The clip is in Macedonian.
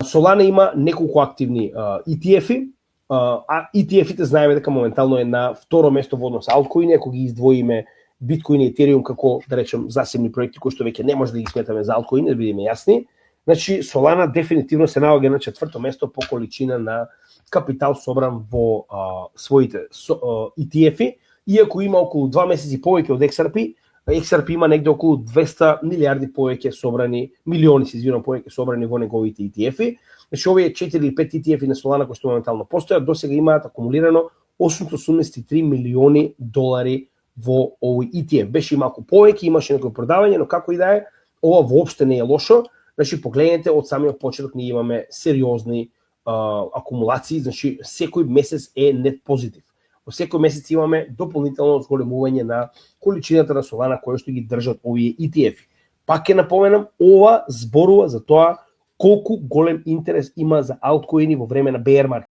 Solana има неколку активни ETF-и, а ETF-ите знаеме дека моментално е на второ место во однос алткоини, ако ги издвоиме Биткоин и Етериум како, да речем, засебни проекти кои што веќе не може да ги сметаме за алткоини, да бидеме јасни. Значи, Solana дефинитивно се наоѓа на четврто место по количина на капитал собран во своите ETF-и, иако има околу 2 месеци повеќе од XRP. XRP има негде околу 200 милиарди повеќе собрани, милиони се извинувам, повеќе собрани во неговите ETF-и. Значи, овие 4 или 5 ETF-и на Solana кои што моментално постојат, досега имаат акумулирано 883 милиони долари во овој ETF. Беше и малку повеќе, имаше некои продавање, но како и да е, ова воопште не е лошо. Значи, погледнете, од самиот почеток ние имаме сериозни акумулации, значи секој месец е нет позитив. Во секој месец имаме дополнително зголемување на количината на Solana која што ги држат овие ETF-и. Пак ќе напоменам, ова зборува за тоа колку голем интерес има за алткоини во време на bear market.